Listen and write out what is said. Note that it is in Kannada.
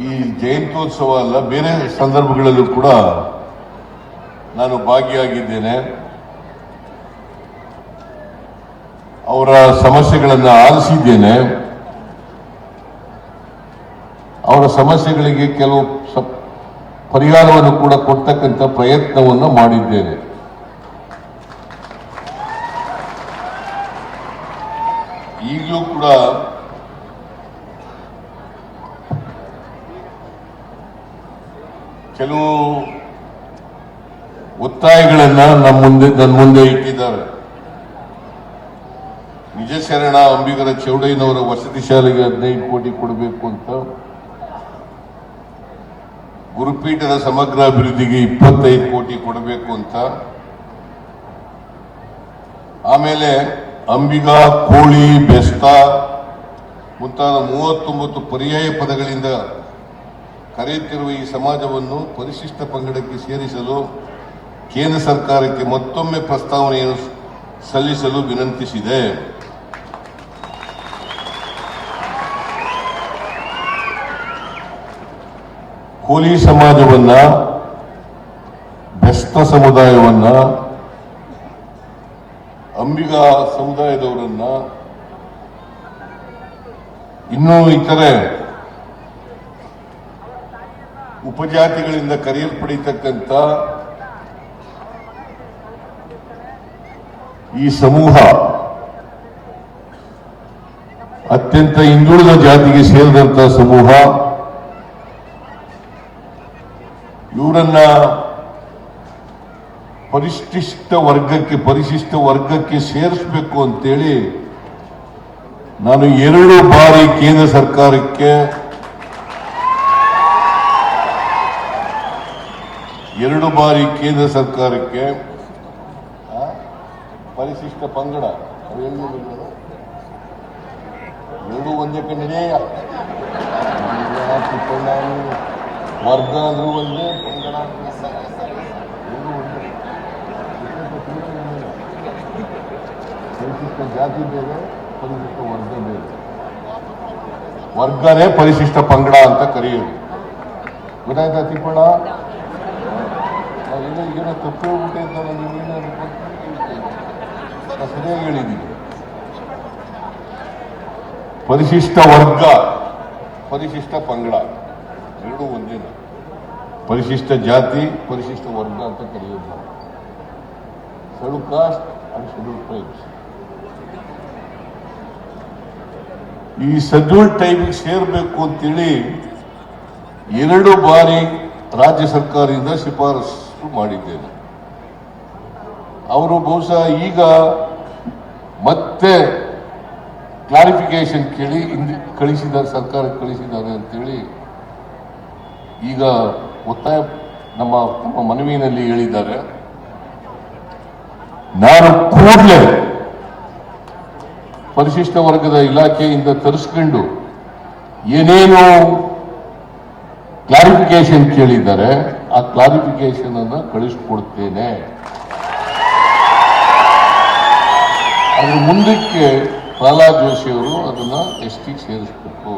ಈ ಜಯಂತ್ಯೋತ್ಸವ ಅಲ್ಲ, ಬೇರೆ ಸಂದರ್ಭಗಳಲ್ಲೂ ಕೂಡ ನಾನು ಭಾಗಿಯಾಗಿದ್ದೇನೆ. ಅವರ ಸಮಸ್ಯೆಗಳನ್ನು ಆಲಿಸಿದ್ದೇನೆ. ಅವರ ಸಮಸ್ಯೆಗಳಿಗೆ ಕೆಲವು ಪರಿಹಾರವನ್ನು ಕೂಡ ಕೊಡ್ತಕ್ಕಂಥ ಪ್ರಯತ್ನವನ್ನು ಮಾಡಿದ್ದೇನೆ. ಈಗಲೂ ಕೂಡ ಕೆಲವು ಒತ್ತಾಯಗಳನ್ನ ನನ್ನ ಮುಂದೆ ಇಟ್ಟಿದ್ದಾರೆ. ನಿಜ ಶರಣ ಅಂಬಿಗರ ಚೌಡಯ್ಯನವರ ವಸತಿ ಶಾಲೆಗೆ 15 ಕೋಟಿ ಕೊಡಬೇಕು ಅಂತ, ಗುರುಪೀಠದ ಸಮಗ್ರ ಅಭಿವೃದ್ಧಿಗೆ 25 ಕೋಟಿ ಕೊಡಬೇಕು ಅಂತ, ಆಮೇಲೆ ಅಂಬಿಗ, ಕೋಳಿ, ಬೆಸ್ತ ಮುಂತಾದ 39 ಪರ್ಯಾಯ ಪದಗಳಿಂದ ಕರೆಯುತ್ತಿರುವ ಈ ಸಮಾಜವನ್ನು ಪರಿಶಿಷ್ಟ ಪಂಗಡಕ್ಕೆ ಸೇರಿಸಲು ಕೇಂದ್ರ ಸರ್ಕಾರಕ್ಕೆ ಮತ್ತೊಮ್ಮೆ ಪ್ರಸ್ತಾವನೆಯನ್ನು ಸಲ್ಲಿಸಲು ವಿನಂತಿಸಿದೆ. ಕೋಲಿ ಸಮಾಜವನ್ನ, ಬೆಸ್ತ ಸಮುದಾಯವನ್ನ, ಅಂಬಿಗ ಸಮುದಾಯದವರನ್ನ, ಇನ್ನೂ ಇತರೆ ಉಪಜಾತಿಗಳಿಂದ ಕರೆಯಲ್ಪಡಿತಕ್ಕಂಥ ಈ ಸಮೂಹ ಅತ್ಯಂತ ಹಿಂದುಳಿದ ಜಾತಿಗೆ ಸೇರಿದಂತಹ ಸಮೂಹ. ಇವರನ್ನ ಪರಿಶಿಷ್ಟ ವರ್ಗಕ್ಕೆ ಸೇರಿಸಬೇಕು ಅಂತೇಳಿ ನಾನು 2 ಬಾರಿ ಕೇಂದ್ರ ಸರ್ಕಾರಕ್ಕೆ ಪರಿಶಿಷ್ಟ ಪಂಗಡ ಎರಡು ಒಂದೇ ಕಣ್ಣಿದೆಯ ವರ್ಗ ಅಂದ್ರೂ ಒಂದೇ, ಪಂಗಡ ಪರಿಶಿಷ್ಟ ಜಾತಿ ಬೇರೆ, ಪರಿಶಿಷ್ಟ ವರ್ಗ ಬೇರೆ. ವರ್ಗನೇ ಪರಿಶಿಷ್ಟ ಪಂಗಡ ಅಂತ ಕರೆಯೋದು. ಗೊತ್ತಾಯ್ತಾ ತಿಪ್ಪಣ್ಣ? ಏನೋ ತಪ್ಪು ಹೇಳ್ಬಿಟ್ಟೆ ಅಂತ ನೀವೇನಾದ್ರು ಸರಿಯಾಗಿ ಹೇಳಿದ್ದೀನಿ. ಪರಿಶಿಷ್ಟ ವರ್ಗ, ಪರಿಶಿಷ್ಟ ಪಂಗಡ ಎರಡೂ ಒಂದೇನ. ಪರಿಶಿಷ್ಟ ಜಾತಿ, ಪರಿಶಿಷ್ಟ ವರ್ಗ ಅಂತ ಕರೆಯೋದು ನಾವು. Schedule caste and schedule tribes. ಈ ಶೆಡ್ಯೂಲ್ ಟೈಮಿಗೆ ಸೇರಬೇಕು ಅಂತೇಳಿ 2 ಬಾರಿ ರಾಜ್ಯ ಸರ್ಕಾರದಿಂದ ಶಿಫಾರಸು ಮಾಡಿದ್ದೇನೆ. ಅವರು ಬಹುಶಃ ಈಗ ಮತ್ತೆ ಕ್ಲಾರಿಫಿಕೇಶನ್ ಕೇಳಿ ಕಳಿಸಿದ್ದಾರೆ, ಸರ್ಕಾರಕ್ಕೆ ಕಳಿಸಿದ್ದಾರೆ ಅಂತೇಳಿ ಈಗ ಒತ್ತಾಯ ನಮ್ಮ ಮನವಿಯಲ್ಲಿ ಹೇಳಿದ್ದಾರೆ. ನಾನು ಕೂಡಲೇ ಪರಿಶಿಷ್ಟ ವರ್ಗದ ಇಲಾಖೆಯಿಂದ ತರಿಸ್ಕೊಂಡು ಏನೇನು ಕ್ಲಾರಿಫಿಕೇಶನ್ ಕೇಳಿದ್ದಾರೆ ಆ ಕ್ಲಾರಿಫಿಕೇಶನ್ ಅನ್ನು ಕಳಿಸ್ಕೊಡ್ತೇನೆ. ಅದ್ರ ಮುಂದಕ್ಕೆ ಪ್ರಹ್ಲಾದ್ ಜೋಶಿ ಅವರು ಅದನ್ನ ಎಸ್ಟಿಗೆ ಸೇರಿಸಬೇಕು.